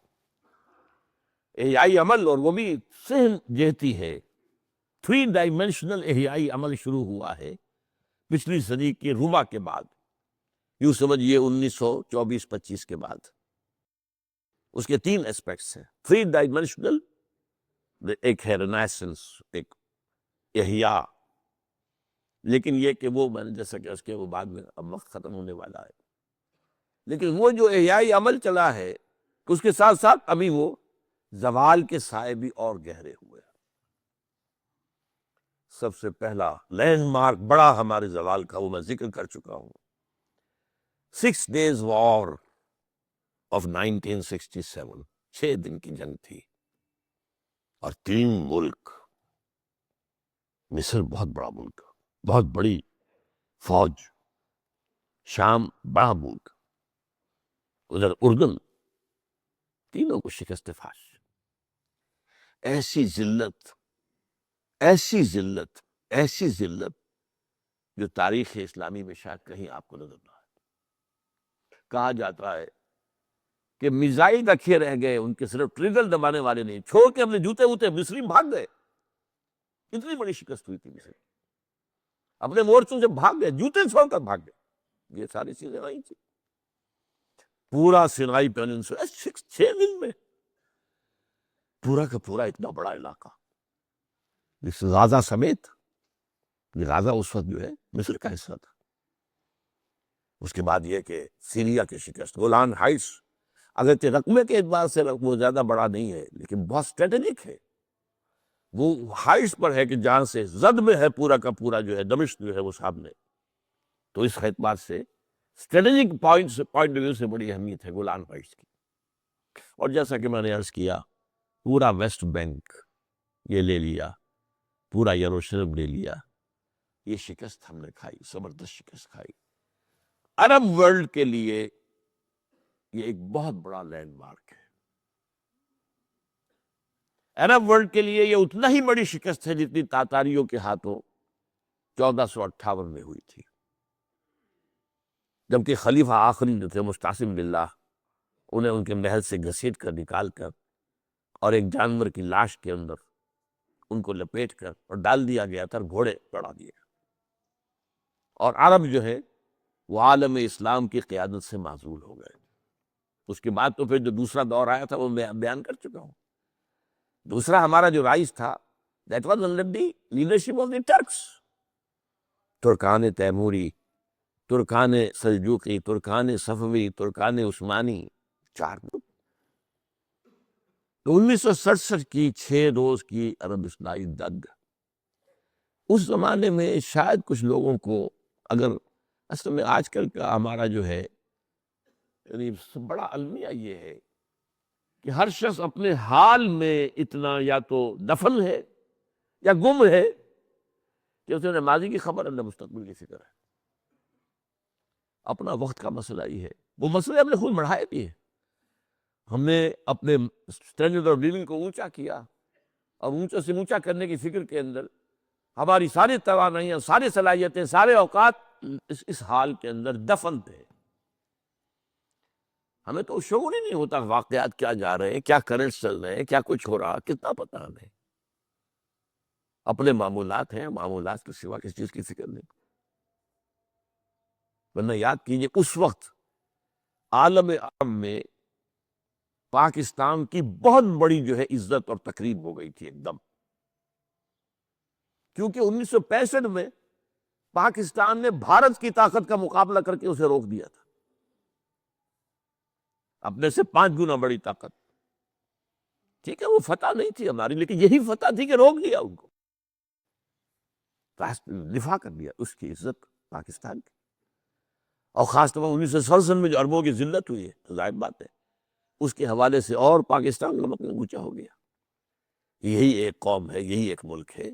[SPEAKER 1] احیائی عمل، اور وہ بھی سہم جہتی ہے، 3 ڈائمینشنل احیائی عمل شروع ہوا ہے پچھلی صدی کے ربع کے بعد، یوں سمجھیے 1924-25 کے بعد. اس کے 3 اسپیکٹس ہیں. 3 ڈائمینشنل، ایک ہے رینیسنس، ایک احیاء، لیکن یہ کہ وہ میں نے جیسا کہ اس کے وہ بعد میں اب وقت ختم ہونے والا ہے. لیکن وہ جو احیائی عمل چلا ہے، اس کے ساتھ ساتھ ابھی وہ زوال کے سائے بھی اور گہرے ہوئے. سب سے پہلا لینڈ مارک بڑا ہمارے زوال کا، وہ میں ذکر کر چکا ہوں، 6 days وار آف 1967. 6 دن کی جنگ تھی، اور 3 ملک، مصر بہت بڑا ملک، بہت بڑی فوج، شام بڑا ملک، ادھر اردن، تینوں کو شکست فاش. ایسی ذلت، ایسی ذلت، ایسی ذلت جو تاریخ اسلامی میں شاید کہیں آپ کو نظر نہ آئے. کہا جاتا ہے کہ میزائل رکھے رہ گئے، ان کے صرف ٹریگر دبانے والے نہیں، چھوڑ کے اپنے جوتے ووتے مصری بھاگ گئے. اتنی بڑی شکست ہوئی تھی مصر، اپنے مورچوں سے بھاگ گئے، جوتے چھوڑ کر بھاگ گئے. یہ ساری چیزیں وہی تھی. پورا سینائی پیننسولا 6 دن میں پورا کا پورا اتنا بڑا علاقہ، جس غازہ سمیت. غازہ اس وقت جو ہے مصر کا حصہ تھا. اس کے بعد یہ کہ سیریا کی شکست، گولان ہائٹس، اگرچہ رقمے کے اعتبار سے وہ زیادہ بڑا نہیں ہے لیکن بہت اسٹریٹجک ہے. وہ ہائٹس پر ہے کہ جہاں سے زد میں ہے پورا کا پورا جو ہے دمشق جو ہے وہ سامنے. تو اس اعتبار سے اسٹریٹجک پوائنٹ ویو سے بڑی اہمیت ہے گولان ہائٹس کی. اور جیسا کہ میں نے عرض کیا، پورا ویسٹ بینک یہ لے لیا، پورا یروشلم لے لیا. یہ شکست ہم نے کھائی، زبردست شکست کھائی. عرب ورلڈ کے لیے یہ ایک بہت بڑا لینڈ مارک ہے. عرب ورلڈ کے لیے یہ اتنا ہی بڑی شکست ہے جتنی تاتاریوں کے ہاتھوں 1458 میں ہوئی تھی، جبکہ خلیفہ آخری جو تھے مستعصم باللہ، انہیں ان کے محل سے گھسیٹ کر نکال کر اور ایک جانور کی لاش کے اندر ان کو لپیٹ کر اور ڈال دیا گیا تھا، گھوڑے چڑھا دیے. اور عرب جو ہے وہ عالم اسلام کی قیادت سے معزول ہو گئے. اس کے بعد تو پھر جو دوسرا دور آیا تھا وہ میں بیان کر چکا ہوں. دوسرا ہمارا جو رائج تھا، that was under the leadership of the Turks. ترکان تیموری، ترکان سلجوقی، ترکان صفوی، ترکان عثمانی، 4 گروپ. تو 1967 کی 6 روز کی عرب اصلاحی جنگ، اس زمانے میں شاید کچھ لوگوں کو، اگر اصل میں آج کل کا ہمارا جو ہے یعنی بڑا المیہ یہ ہے کہ ہر شخص اپنے حال میں اتنا یا تو دفن ہے یا گم ہے کہ اسے نہ ماضی کی خبر ہے نہ مستقبل کی فکر ہے. اپنا وقت کا مسئلہ ہی ہے. وہ مسئلے ہم نے خود بڑھائے بھی ہیں. ہم نے اپنے اسٹینڈرڈ آف لیونگ کو اونچا کیا، اور اونچا سے اونچا کرنے کی فکر کے اندر ہماری ساری توانائیاں، ساری صلاحیتیں، سارے اوقات اس حال کے اندر دفن تھے. ہمیں تو شعور ہی نہیں ہوتا واقعات کیا جا رہے ہیں، کیا کرنٹس چل رہے ہیں، کیا کچھ ہو رہا، کتنا پتہ ہمیں. اپنے معمولات ہیں، معمولات کے سوا کسی چیز کی فکر نہیں. ورنہ یاد کیجئے اس وقت عالم عرب میں پاکستان کی بہت بڑی جو ہے عزت اور تقریب ہو گئی تھی ایک دم، کیونکہ 1965 میں پاکستان نے بھارت کی طاقت کا مقابلہ کر کے اسے روک دیا تھا. اپنے سے 5 گنا بڑی طاقت. ٹھیک ہے وہ فتح نہیں تھی ہماری، لیکن یہی فتح تھی کہ روک دیا ان کو، دفاع کر دیا اس کی عزت پاکستان کی. اور خاص طور پر 1967 میں جو عربوں کی ذلت ہوئی ہے، ظاہر بات ہے اس کے حوالے سے اور پاکستان کا مقام اونچا ہو گیا. یہی ایک قوم ہے، یہی ایک ملک ہے۔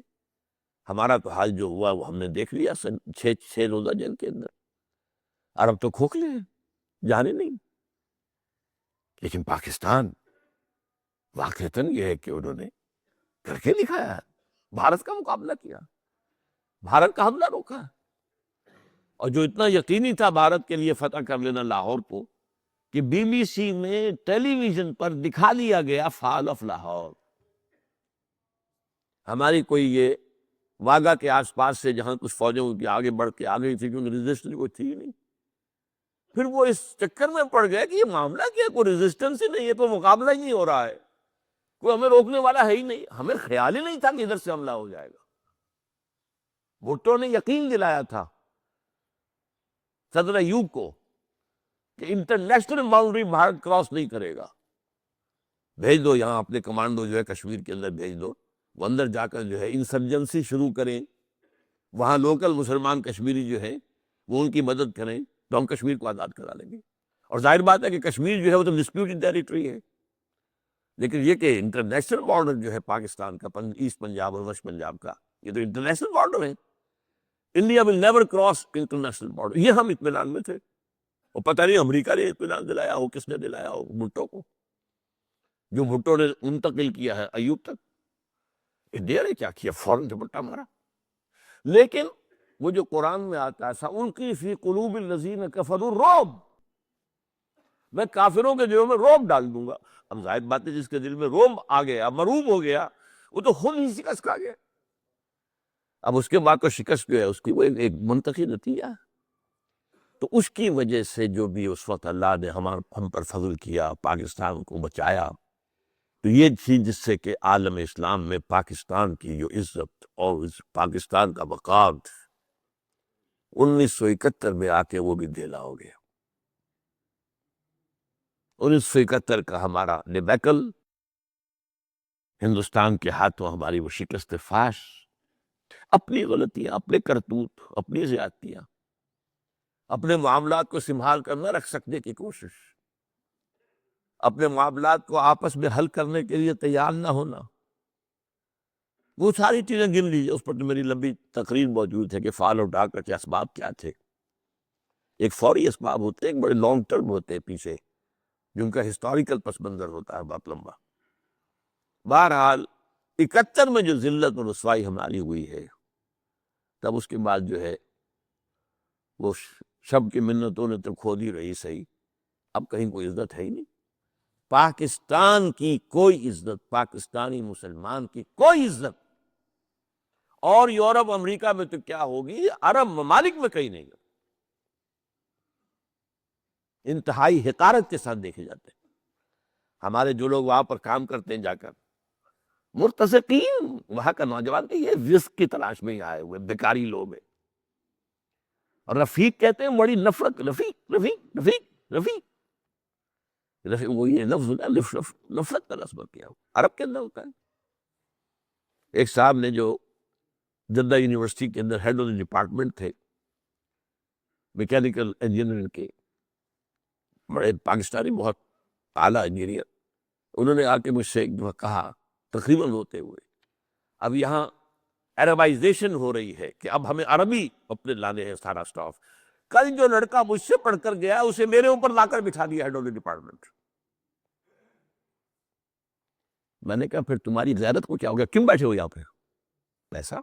[SPEAKER 1] ہمارا تو حال جو ہوا وہ ہم نے دیکھ لیا چھ روزہ جنگ کے اندر۔ عرب تو کھوکھلے ہیں، جانے نہیں۔ لیکن پاکستان واقعتاً یہ ہے کہ انہوں نے کر کے دکھایا، بھارت کا مقابلہ کیا، بھارت کا حملہ روکا، اور جو اتنا یقینی تھا بھارت کے لیے فتح کر لینا لاہور کو، کہ بی بی سی میں ٹیلی ویژن پر دکھا دیا گیا فال آف لاہور۔ ہماری کوئی یہ واگا کے آس پاس سے جہاں کچھ فوجیں کی آگے بڑھ کے آ گئی تھی، کیونکہ ریزسٹنس کوئی تھی ہی نہیں، پھر وہ اس چکر میں پڑ گئے کہ یہ معاملہ کیا، کوئی ریزسٹنس ہی نہیں ہے، کوئی مقابلہ ہی نہیں ہو رہا ہے، کوئی ہمیں روکنے والا ہے ہی نہیں، ہمیں خیال ہی نہیں تھا کہ ادھر سے حملہ ہو جائے گا۔ بھٹو نے یقین دلایا تھا صدر ایوب کو کہ انٹرنیشنل باؤنڈری بھارت کراس نہیں کرے گا، بھیج دو یہاں اپنے کمانڈو جو ہے کشمیر کے اندر بھیج دو، وہ اندر جا کر جو ہے انسرجنسی شروع کریں، وہاں لوکل مسلمان کشمیری جو ہے وہ ان کی مدد کریں، تو ہم کشمیر کو آزاد کرا لیں گے۔ اور ظاہر بات ہے کہ کشمیر جو ہے وہ تو ڈسپیوٹڈ ٹیریٹری ہے، لیکن یہ کہ انٹرنیشنل بارڈر جو ہے پاکستان کا، ایسٹ پنجاب اور ویسٹ پنجاب کا، یہ تو انٹرنیشنل بارڈر ہے۔ India will never cross international border, یہ ہم اطمینان میں تھے۔ اور پتہ نہیں امریکہ نے اطمینان دلایا ہو، کس نے دلایا ہو بھٹو کو، جو بھٹو نے منتقل کیا ہے ایوب تک۔ انڈیا نے کیا کیا؟ فوراً دوپٹہ مارا۔ لیکن وہ جو قرآن میں آتا ہے سَأُلْقِي فِي قُلُوبِ الَّذِينَ كَفَرُوا الرُّعْبَ، میں کافروں کے دلوں میں روب ڈال دوں گا۔ اب ظاہر بات ہے جس کے دل میں روب آ گیا، مرعوب ہو گیا، وہ تو خود ہی شکست کھا گیا۔ اب اس کے بعد تو شکست جو ہے اس کی وہ ایک منطقی نتیجہ ہے۔ تو اس کی وجہ سے جو بھی اس وقت اللہ نے ہم پر فضل کیا، پاکستان کو بچایا، تو یہ تھی جس سے کہ عالم اسلام میں پاکستان کی جو عزت اور اس پاکستان کا وقار 1971 میں آ کے وہ بھی ڈھیلا ہو گیا۔ 1971 کا ہمارا ڈیبیکل، ہندوستان کے ہاتھوں ہماری وہ شکست فاش، اپنی غلطیاں، اپنے کرتوت، اپنی زیادتیاں، اپنے معاملات کو سنبھال کر نہ رکھ سکنے کی کوشش، اپنے معاملات کو آپس میں حل کرنے کے لیے تیار نہ ہونا، وہ ساری چیزیں گن لیجیے۔ اس پر تو میری لمبی تقریر موجود ہے کہ فال اور ڈاکر کے اسباب کیا تھے۔ ایک فوری اسباب ہوتے ہیں، ایک بڑے لانگ ٹرم ہوتے ہیں پیچھے، جن کا ہسٹوریکل پس منظر ہوتا ہے بہت لمبا۔ بہرحال 71 میں جو ذلت اور رسوائی ہماری ہوئی ہے، تب اس کے بعد جو ہے وہ شب کی منتوں نے تو کھود ہی رہی صحیح، اب کہیں کوئی عزت ہے ہی نہیں۔ پاکستان کی کوئی عزت، پاکستانی مسلمان کی کوئی عزت، اور یورپ امریکہ میں تو کیا ہوگی، عرب ممالک میں کہیں نہیں، انتہائی حقارت کے ساتھ دیکھے جاتے ہیں۔ ہمارے جو لوگ وہاں پر کام کرتے ہیں جا کر، مرتزقین، وہاں کا نوجوان کہ یہ رزق کی تلاش میں ہی آئے ہوئے بیکاری لوگ ہیں، اور رفیق کہتے ہیں بڑی نفرت، رفیق رفیق رفیق رفیق، وہ یہ لفظ ہوتا ہے نفرت کا لفظ کیا عرب کے اندر ہوتا ہے۔ ایک صاحب نے جو جدہ یونیورسٹی کے اندر ہیڈ آف دی ڈپارٹمنٹ تھے میکینیکل انجینئرنگ کے، بڑے پاکستانی بہت اعلیٰ انجینئر، انہوں نے آ کے مجھ سے ایک دفعہ کہا تقریباً ہوتے ہوئے، اب یہاں عربائزیشن ہو رہی ہے کہ اب ہمیں عربی اپنے لانے ہیں سارا سٹاف۔ کل جو لڑکا مجھ سے پڑھ کر گیا اسے میرے اوپر لا کر بٹھا دیا ہیڈ آف دی ڈپارٹمنٹ۔ میں نے کہا پھر تمہاری غیرت کو کیا ہو گیا، کیوں بیٹھے ہو یہاں پہ؟ پیسہ،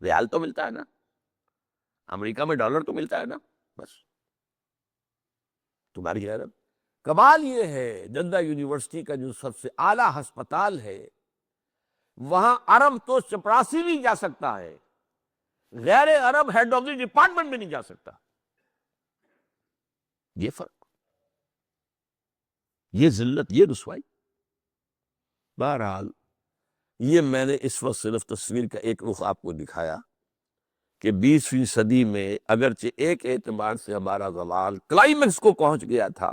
[SPEAKER 1] ریال تو ملتا ہے نا، امریکہ میں ڈالر تو ملتا ہے نا، بس تمہاری غیرت۔ کمال یہ ہے جدہ یونیورسٹی کا جو سب سے اعلیٰ ہسپتال ہے، وہاں عرب تو چپراسی نہیں جا سکتا ہے، غیر عرب ہیڈ آف دی ڈپارٹمنٹ میں نہیں جا سکتا۔ یہ فرق، یہ ذلت، یہ رسوائی۔ بہرحال یہ میں نے اس وقت صرف تصویر کا ایک رخ آپ کو دکھایا کہ 20ویں صدی میں اگرچہ ایک اعتبار سے ہمارا زوال کلائمیکس کو پہنچ گیا تھا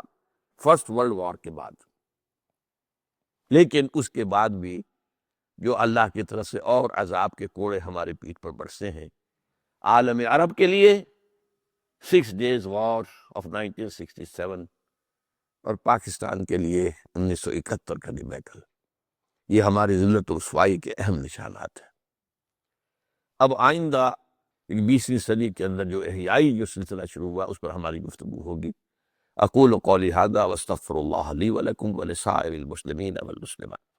[SPEAKER 1] فرسٹ ورلڈ وار کے بعد، لیکن اس کے بعد بھی جو اللہ کی طرف سے اور عذاب کے کوڑے ہمارے پیٹھ پر برسے ہیں، عالم عرب کے لیے 6 days وار آف 1967 اور پاکستان کے لیے 1971 کا ڈیبیکل، یہ ہماری ذلت و رسوائی کے اہم نشانات ہیں۔ اب آئندہ 20ویں صدی کے اندر جو احیائی جو سلسلہ شروع ہوا اس پر ہماری گفتگو ہوگی۔ اقول قولی ھذا واستغفر اللہ لی ولکم ولسائر المسلمین والمسلمات۔